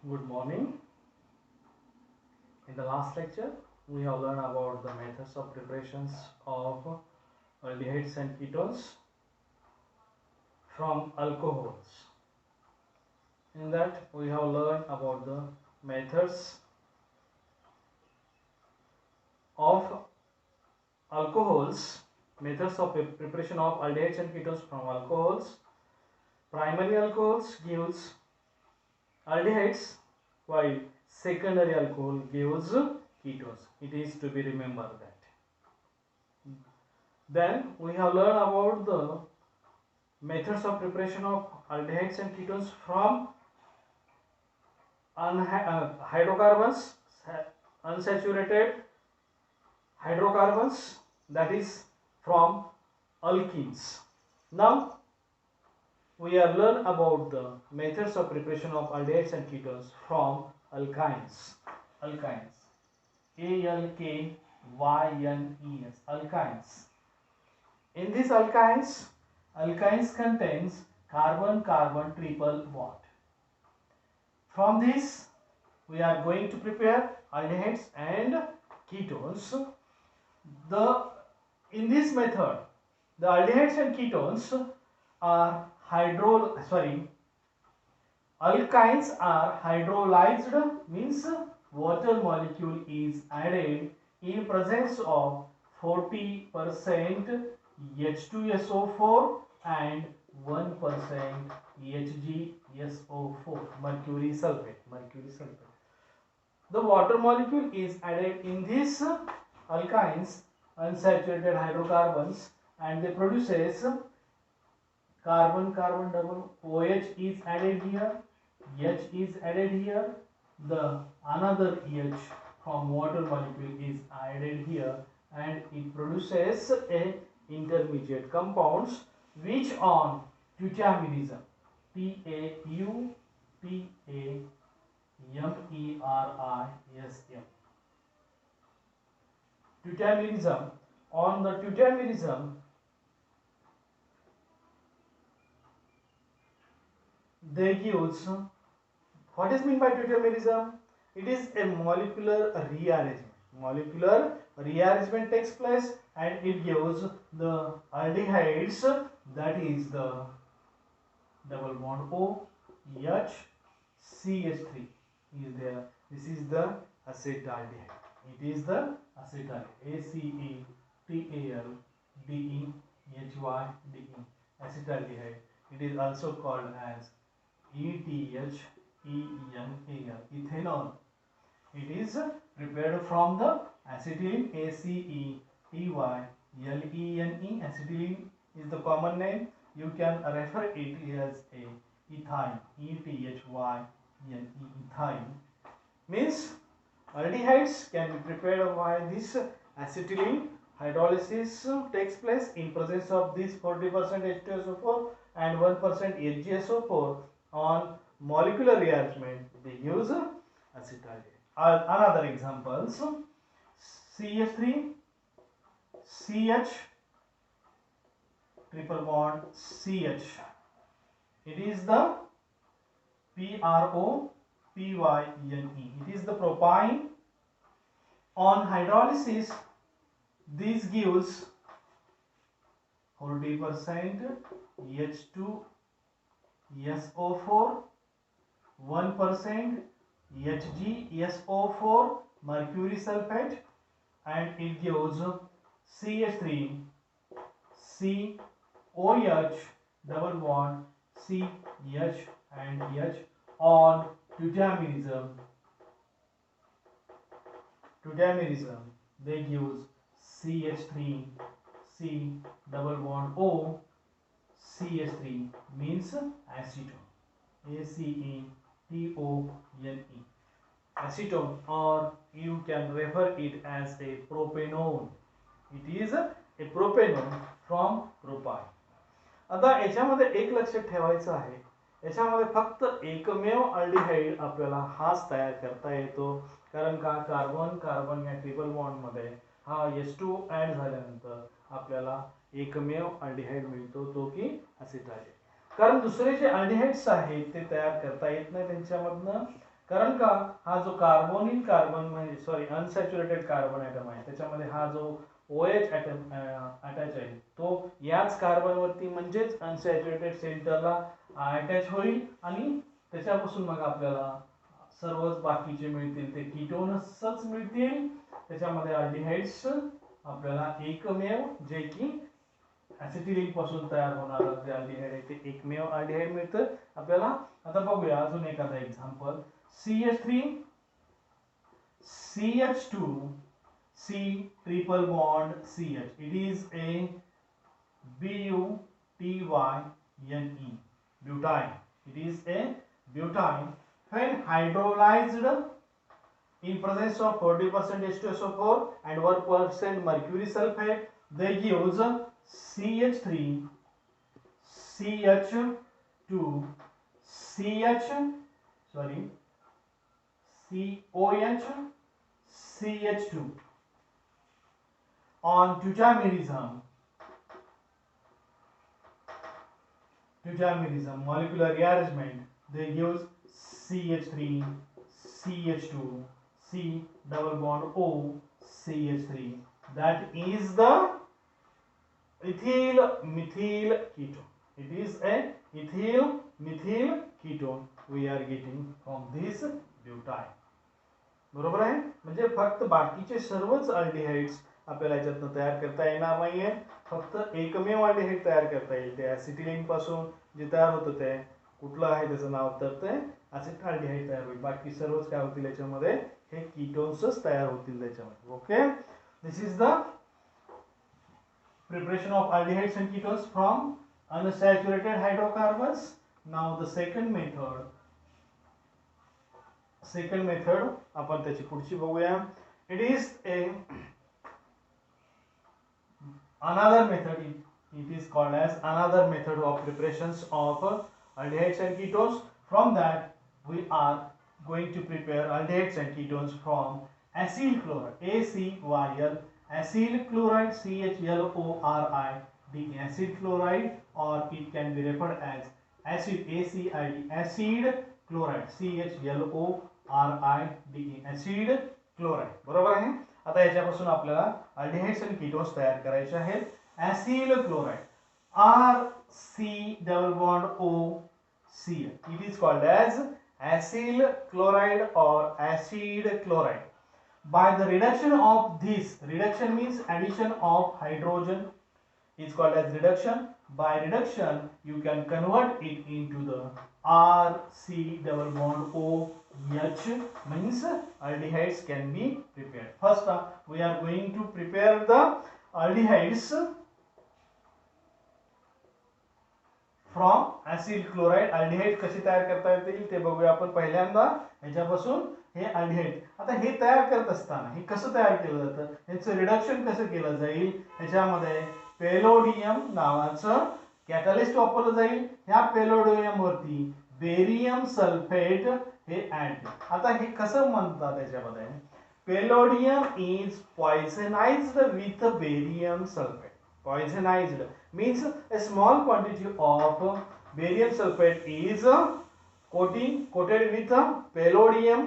Good morning. In the last lecture, we have learned about the methods of preparations of aldehydes and ketones from alcohols. In that, we have learned about the methods of alcohols, methods of preparation of aldehydes and ketones from alcohols. Primary alcohols gives aldehydes, while secondary alcohol gives ketones. It is to be remembered that. Then we have learned about the methods of preparation of aldehydes and ketones from hydrocarbons, unsaturated hydrocarbons, that is from alkenes. Now we are learn about the methods of preparation of aldehydes and ketones from alkynes. Alkynes. ALKYNES. Alkynes. In these alkynes contains carbon-carbon triple bond. From this, we are going to prepare aldehydes and ketones. In this method, the aldehydes and ketones are alkynes are hydrolyzed, means water molecule is added in presence of 40% H2SO4 and 1% HgSO4, mercury sulfate. The water molecule is added in these alkynes, unsaturated hydrocarbons, and they produces carbon-carbon double. OH is added here, H is added here, the another H from water molecule is added here, and it produces a intermediate compounds which on tautomerism, tautomerism, tautomerism. On the tautomerism, they use, what is meant by tautomerism? It is a molecular rearrangement. Molecular rearrangement takes place and it gives the aldehydes, that is the double bond O, H, CH3 is there. This is the acetaldehyde. It is the acetaldehyde. ACETALDEHYDE. Acetaldehyde. It is also called as ETHENAL, ethanol. It is prepared from the acetylene, ACETYLENE. Acetylene is the common name. You can refer it as a ethyne, ETHYNE. Ethyne means aldehydes can be prepared by this acetylene. Hydrolysis takes place in presence of this 40% H2SO4 and 1% HgSO4. On molecular rearrangement, they use acetaldehyde. Another examples: CH3, CH, triple bond CH. It is the PROPYNE. It is the propyne. On hydrolysis, this gives 40% H2SO4, 1% HgSO4, mercury sulfate, and it gives CH3, COH, double bond CH and H. On tautomerism, they use CH3, C, double bond O, CH3 means acetone, ACETONE, acetone, or you can refer it as a propanone. It is a propanone from propyne. आता याच्यामध्ये एक लक्षात ठेवायचं आहे, याच्यामध्ये फक्त एकमेव aldehyde आपल्याला हाच तयार करता येतो, कारण का कार्बन कार्बन या ट्रिपल बॉन्ड मध्ये हा H2 ऍड झाल्यानंतर आपल्याला एकमेव अल्डिहाइड मिळतो, तो की असेटाल्डिहाइड. कारण दुसरे जे अल्डिहाइड्स आहेत ते तयार करता येत नाही त्यांच्यामधनं, कारण का हा जो कार्बोनिल कार्बन म्हणजे सॉरी अनसॅच्युरेटेड कार्बन ॲटम आहे त्याच्यामध्ये हा जो OH ॲटम अटॅच आहे तो याच कार्बनवरती म्हणजेच अनसॅच्युरेटेड सेंटरला अटॅच होईल आणि त्याच्यापासून मग आपल्याला सर्वच बाकीचे मिळतील ते कीटोन्सच मिळतील. त्याच्यामध्ये अल्डिहाइड्स आपल्याला एकमेव जे की ॲसिटिलीन पासून तयार होणारं जे अल्डिहाइड आहे ते एकमेव अल्डिहाइड मिळतं आपल्याला. आता बघूया अजून एखादा example. CH3 CH2 C triple bond CH. It is a BUTYNE butane. It is a butane. When hydrolyzed in presence of 40% H2SO4 and 1% mercury sulfate, they gives CH3 CH2 CH sorry COH CH2 on deuteromerism molecular rearrangement they gives CH3 CH2 C double bond O CH3. That is the ethyl methyl ketone. It is a ethyl methyl ketone we are getting from this butane. बरोबर आहे. म्हणजे फक्त बाकीचे सर्वच aldehydes आपल्याला याच्यातनं तयार करता येणार नाहीये. फक्त एकमेव अल्डिहाइड तयार करता येईल ते ॲसिटिलीन पासून जे तयार होतं ते कुठलं आहे त्याचं नाव तर ते ॲसिटाल्डिहाइड तयार होईल. बाकी सर्वच काय होतील याच्यामध्ये हे कीटोन्सच तयार होतील त्याच्यामध्ये. Okay, this is the preparation of aldehydes and ketones from unsaturated hydrocarbons. Now the second method आपण त्याची पुढची बघूया. It is another method. It is called as another method of preparations of aldehydes and ketones. From that we are going to prepare aldehydes and ketones from acyl chloride ACYL acyl chloride CHLORID acid chloride, or it can be referred as acid ACID acid chloride CHLORID acid chloride. बरोबर आहे. आता याच्यापासून आपल्याला aldehydes आणि ketones तयार करायचे आहेत. acyl chloride RC double bond OCl. It is called as acyl chloride or acid chloride. By the reduction of this, reduction means addition of hydrogen is called as reduction. By reduction you can convert it into the RC double bond OH, means aldehydes can be prepared. First we are going to prepare the aldehydes from acyl chloride. Aldehyde कशी तयार करता येतील ते बघूया आपण पहिल्यांदा. ह्याच्यापासून हे अल्डिहाइड आता हे तयार करत असताना हे कसं तयार केलं जातं, ह्याचं रिडक्शन कसं केलं जाईल, ह्याच्यामध्ये पेलोडियम नावाचं कॅटलिस्ट वापरलं जाईल. ह्या पेलोडियम वरती बेरियम सल्फेट हे ऍड. आता हे कसं म्हणतात त्याच्यामध्ये palladium is poisonized with barium sulphate. Poisonized means a small quantity of barium sulfate is coated with palladium.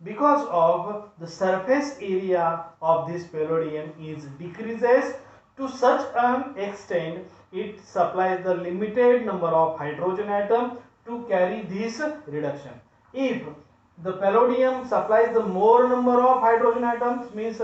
Because of the surface area of this palladium is decreases to such an extent it supplies the limited number of hydrogen atom to carry this reduction. If the palladium supplies the more number of hydrogen atoms means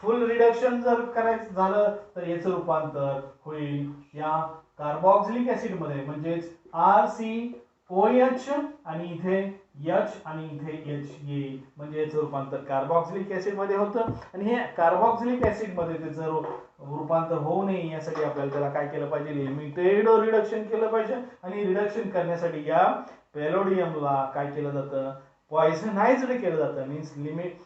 full reduction जर करायचं झालं तर याचं रूपांतर होईल या carboxylic acid मध्ये, म्हणजेच RCOH आणि इथे H आणि इथे H येईल. म्हणजे याचं रूपांतर कार्बोक्सिलिक ऍसिड मध्ये होतं. आणि हे कार्बोक्सिलिक ऍसिड मध्ये त्याचं रूपांतर होऊ नये यासाठी आपल्याला त्याला काय केलं पाहिजे, लिमिटेड रिडक्शन केलं पाहिजे. आणि रिडक्शन करण्यासाठी या पॅलोडियमला काय केलं जातं, पॉइझनाइज्ड केलं जातं. Means limit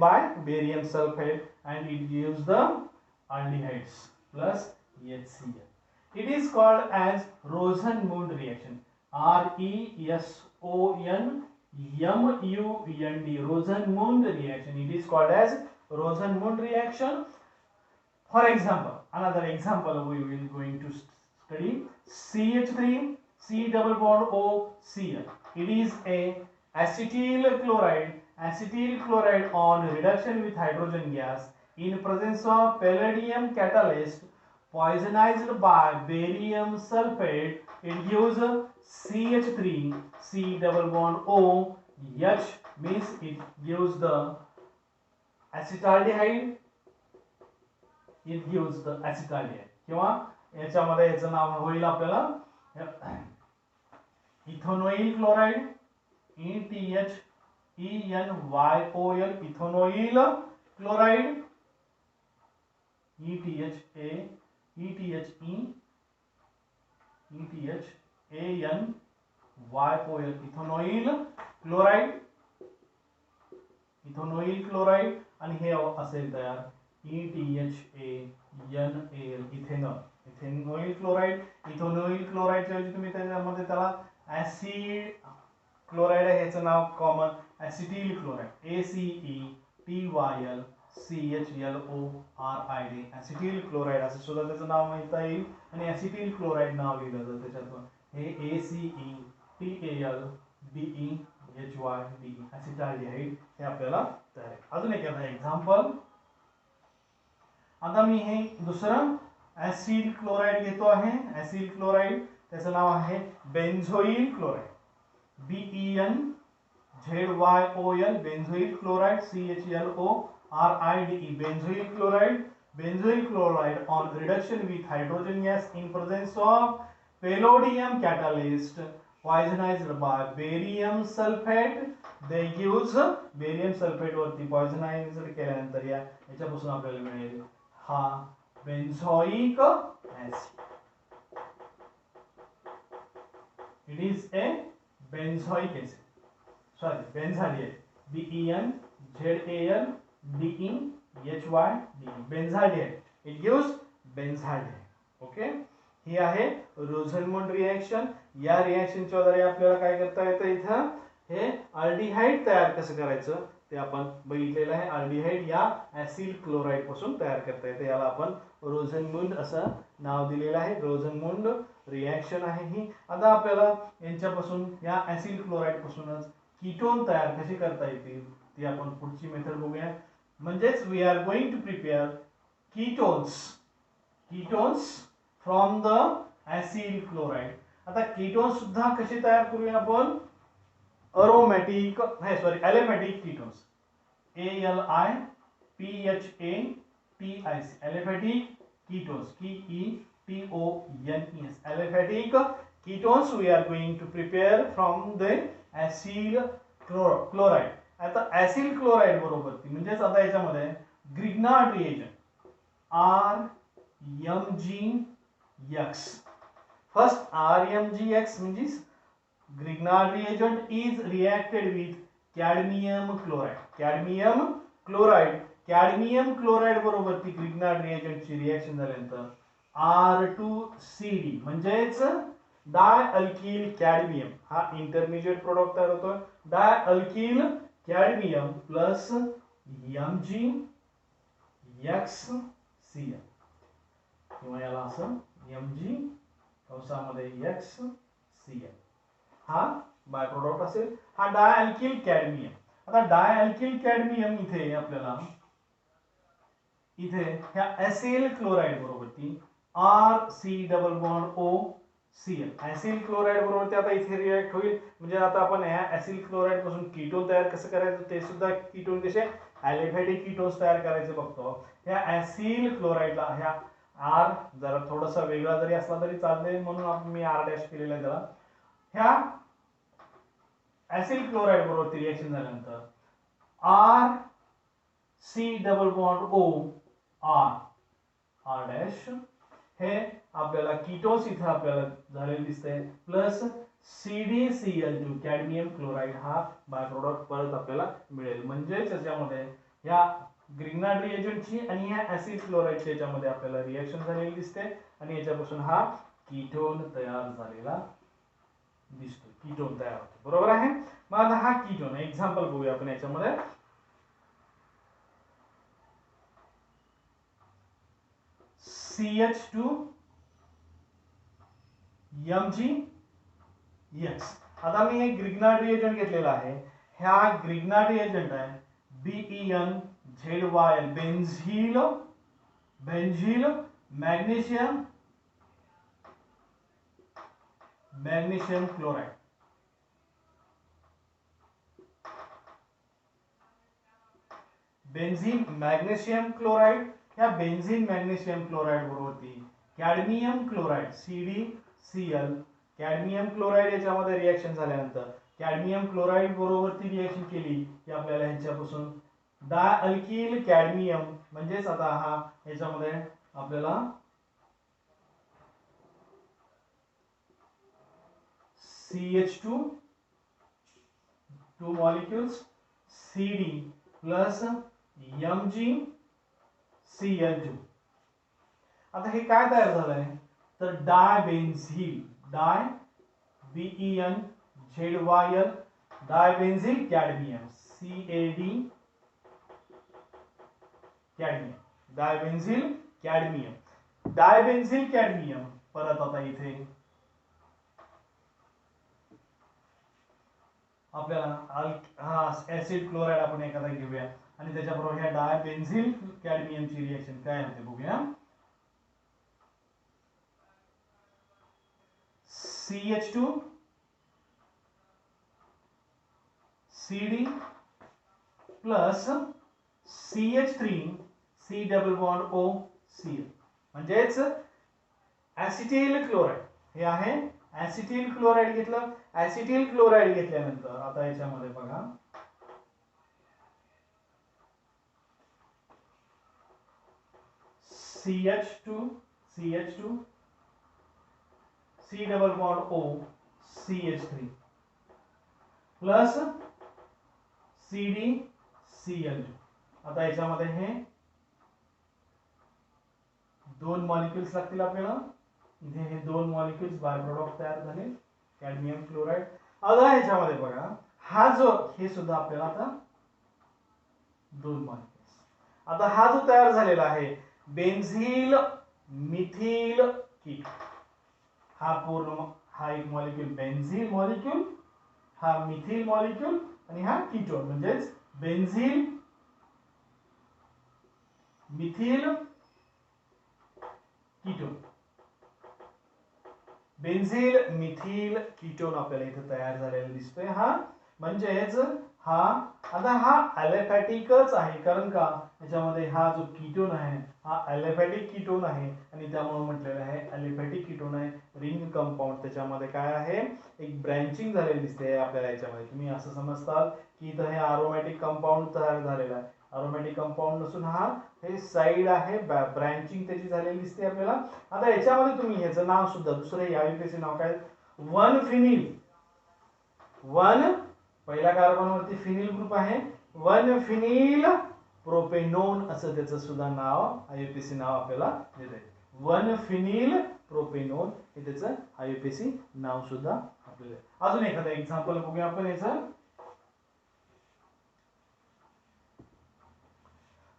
by barium sulfate and it gives the aldehydes plus HCl. It is called as Rosenmund reaction. RESONMUND Rosenmund reaction. It is called as Rosenmund reaction. For example, another example we will going to study CH3 C double bond O Cl. It is a acetyl chloride on reduction with hydrogen gas in presence of palladium catalyst poisonized by barium sulfate, it gives CH3, C double bond O, H means it gives the acetaldehyde, it gives the acetaldehyde किंवा याच्यामध्ये याचं नाव होईल आपल्याला ethanoyl chloride ETH ENYOL ethanoyl chloride ETHANYL ethanoyl chloride आणि हे असेल तयार ETHANAL ethanoyl chloride च्या ऐवजी तुम्ही त्यामध्ये त्याला ऍसिड क्लोराइड आहे याचं नाव कॉमन ऍसिटिल क्लोराइड ACETYLCHLORID ऍसिटिल क्लोराइड असं सुद्धा त्याचं नाव माहिती येईल आणि ऍसिटिल क्लोराइड नाव लिहिलं जातं त्याच्यातून हे ACETALDEHYDE ऍसिटाल्डिहाइड हे आपल्याला तयार आहे. अजून एक एक्झाम्पल आता मी हे दुसरं ऍसिड क्लोराइड घेतो आहे ऍसिड क्लोराइड त्याचं नाव आहे benzoyl chloride BENZYOL benzoyl chloride CHLORIDE benzoyl chloride on reduction with hydrogen gas in presence of palladium catalyst poisonized by barium sulfate they use barium sulfate वरती poisonized केल्यानंतर याच्यापासून आपल्याला मिळेल हा benzoic acid. It is a benzoic acid. Sorry, benzaldehyde. BENZALDEHYDE. Benzaldehyde. It gives benzaldehyde. Okay. ही आहे रोझनमंड reaction. या रिएक्शनच्या द्वारे आपल्याला काय करता येतं इथं हे अल्डिहाइड तयार कसं करायचं ते आपण बघितलेलं आहे. अल्डिहाइड या ऍसिड क्लोराइड पासून तयार करता येते. याला आपण रोझनमुंड असं नाव दिलेलं आहे. रोझनमुंड रिएक्शन आहे ही. आता आपल्याला यांच्यापासून या ऍसिड क्लोराइड पासूनच कीटोन तयार कसे करता येतील ती आपण पुढची मेथड बघूया. म्हणजेच we are going to prepare ketones from the acid chloride. आता कीटोन्स सुद्धा कसे तयार करूया आपण aromatic aromatic ketones ALIPHATIC aromatic ketones KETONES aromatic ketones we are going to prepare from the acid chloride. आता ऍसिड क्लोराइड बरोबर म्हणजेच आता याच्यामध्ये Grignard reagent RMGX first RMGX म्हणजे Grignard reagent is reacted with cadmium chloride. Cadmium chloride बरोबर ती Grignard reagent ची reaction झाल्यानंतर R2CD म्हणजेच डायअल्किल कॅडमियम हा इंटरमिजिएट प्रोडक्ट तयार होतो. डायअल्किल कॅडमियम प्लस MgXCl किंवा याला असं Mg कंसामध्ये XCl हा बाय प्रोडक्ट असेल. हा डायअल्किल कॅडमियम. आता डायअल्किल कॅडमियम इथे आपल्याला इथे ह्या ऍसिड क्लोराइड बरोबर ती RC≡OCl ऍसिड क्लोराइड बरोबर ते आता इथे रिएक्ट होईल. म्हणजे आता आपण ह्या ऍसिड क्लोराइड पासून कीटोन तयार कसं करायचं ते सुद्धा कीटोन कसे ॲलिफॅटिक कीटोन्स तयार करायचे बघतो. ह्या ऍसिड क्लोराइडला ह्या R जरा थोडासा वेगळा जरी असला तरी चालते म्हणून मी R डॅश केलेला आहे त्याला. ह्या ऍसिड क्लोराइड बरोबर ती रिएक्शन झाल्यानंतर RC≡O R डॅश हे आपल्याला कीटोन्स इथे आपल्याला झालेले दिसते प्लस CdCl2 कॅडमियम क्लोराइड हा बाय प्रोडक्ट परत आपल्याला मिळेल. म्हणजे त्याच्यामध्ये या ग्रिग्नार्ड रिएजंटची आणि या ऍसिड क्लोराइडच्या याच्यामध्ये आपल्याला रिएक्शन झालेली दिसते आणि याच्यापासून हा कीटोन तयार झालेला दिसतो. कीटोन तयार होतो बरोबर आहे. मग आता हा कीटोन एक्झाम्पल बघूया आपण याच्यामध्ये. CH2 MgX आता मी हे ग्रिग्नार्ड रिएजंट घेतलेला आहे. ह्या ग्रिग्नार्ड रिएजंट आहे BeNZyl benzyl magnesium chloride. Benzene magnesium chloride. ह्या बेंझिन मॅग्नेशियम क्लोराइड बरोबरती cadmium chloride CdCl cadmium chloride याच्यामध्ये रिएक्शन झाल्यानंतर कॅडमियम क्लोराइड बरोबरती रिएक्शन केली की आपल्याला ह्याच्यापासून डायअल्किल कॅडमियम म्हणजेच आता हा ह्याच्यामध्ये आपल्याला CH2 2 molecules CD plus MgCl2. आता हे काय तयार झालंय तर dibenzyl BeNZyl dibenzyl cadmium CAD cadmium dibenzyl cadmium. परत आता इथे आपल्याला ऍसिड क्लोराइड आपण एखादा घेऊया आणि त्याच्याबरोबर ह्या डायबेन्झिल कॅडमियमची रिएक्शन काय होते बघूया. CH2 CD plus CH3 C double bond OCl म्हणजेच ऍसिटिल क्लोराइड. हे आहे ऍसिटिल क्लोराइड घेतलं. ऍसिटिल क्लोराइड घेतल्यानंतर आता याच्यामध्ये बघा CH2 C double bond O CH3 plus CdCl2. आता याच्यामध्ये हे दोन मॉलिक्युल्स लागतील आपल्याला. इथे हे दोन मॉलिक्युल्स बाय प्रोडक्ट तयार झाले कॅडमियम क्लोराइड. आता ह्याच्यामध्ये बघा हा जो हे सुद्धा आपल्याला आता दोन मॉलिक्युल्स. आता हा जो तयार झालेला आहे बेन्झिल मिथिल कीटोन. हा पूर्ण हा एक मॉलिक्यूल बेन्झिल मॉलिक्यूल, हा मिथिल मॉलिक्यूल आणि हा कीटोन म्हणजेच बेन्झिल मिथिल कीटोन. बेन्झिल मिथिल कीटोन आपल्याला इथे तयार झालेला दिसतोय. हा म्हणजेच हा आता हा ॲलिफॅटिकच आहे कारण का याच्यामध्ये हा जो कीटोन आहे हा ॲलिफॅटिक कीटोन आहे आणि त्यामुळे म्हटलेलं आहे ॲलिफॅटिक कीटोन आहे. रिंग कंपाऊंड त्याच्यामध्ये काय आहे एक ब्रँचिंग झालेली दिसते आपल्याला. याच्यामध्ये तुम्ही असं समजताल की इथं हे अरोमॅटिक कंपाऊंड तयार झालेला आहे. अरोमॅटिक कंपाऊंड नसून हा हे साइड आहे ब्रँचिंग त्याची झालेली दिसते आपल्याला. आता याच्यामध्ये तुम्ही ह्याचं नाव सुद्धा दुसरे यायुकेचे नाव काय 1 फिनिल 1 पहिल्या कार्बनवरती फिनिल ग्रुप आहे 1 फिनिल प्रोपेनोन असं त्याचं सुद्धा नाव आययुपीएसी नाव आपल्याला देते. 1 फिनिल प्रोपेनोन हे त्याचं आययुपीएसी नाव सुद्धा आपल्याला. अजून एखादा एक्झाम्पल बघूया आपण याचं.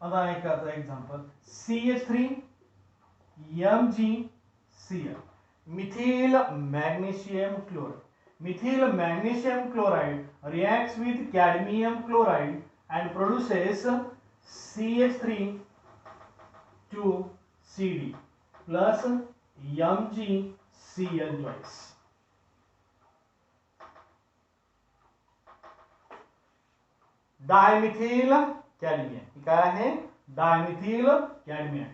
आता एखादा example CH3 MgCl methyl magnesium chloride. Methyl magnesium chloride reacts with cadmium chloride and produces CH3 2CD plus MgCl twice. Dimethyl cadmium काय आहे dimethyl cadmium.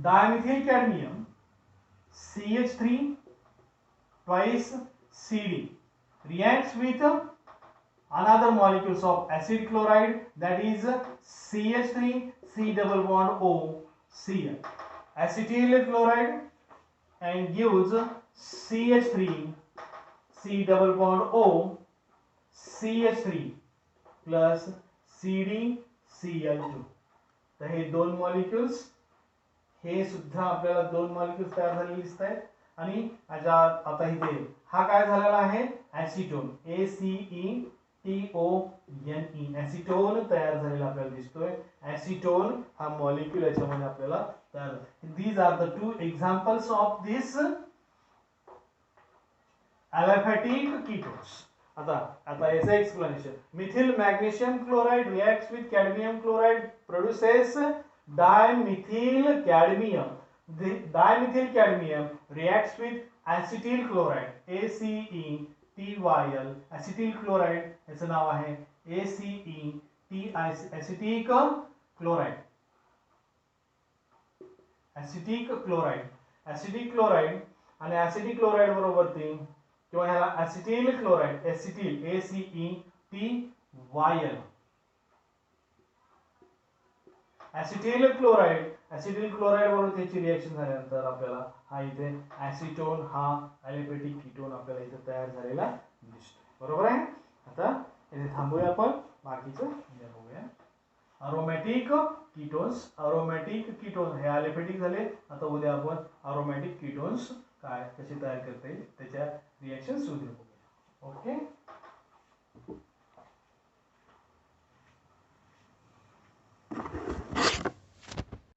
Dimethyl cadmium CH3 twice CD reacts with another molecules of acid chloride that is CH3 C double bond O Cl acetyl chloride and gives CH3 C double bond O CH3 plus CdCl2. तर हे दोन molecules हे सुद्धा आपल्याला दोन molecules तयार झालेले दिसत आहेत. आणि आता इथे हा काय झालेला आहे ऍसिटोन ACET TONE ॲसिटोन तयार झालेला आपल्याला दिसतोय. ॲसिटोन हा मॉलिक्यूल याच्यामध्ये आपल्याला तयार झाला. These are the two examples of this aliphatic ketones. आता याचं explanation. Methyl magnesium chloride reacts with cadmium chloride produces dimethyl cadmium. The dimethyl cadmium reacts with acetyl chloride ACETYL. acetyl chloride याचं नाव आहे acetic chloride. acetic chloride आणि acetic chloride बरोबरती किंवा ह्याला acetyl chloride acetyl ACETYL. acetyl chloride बरोबर त्याची reaction झाल्यानंतर आपल्याला हा इथे ॲसिटोन हा ॲलिफॅटिक कीटोन आपल्याला इथे तयार झालेला दिसतो. बरोबर आहे. आता इथे थांबूया आपण, बाकीचं उद्या बघूया. अरोमॅटिक कीटोन हे ॲलिफॅटिक झाले. आता उद्या आपण अरोमॅटिक कीटोन्स काय कसे तयार करता येईल त्याच्या रिएक्शन्स उद्या बघूया. ओके.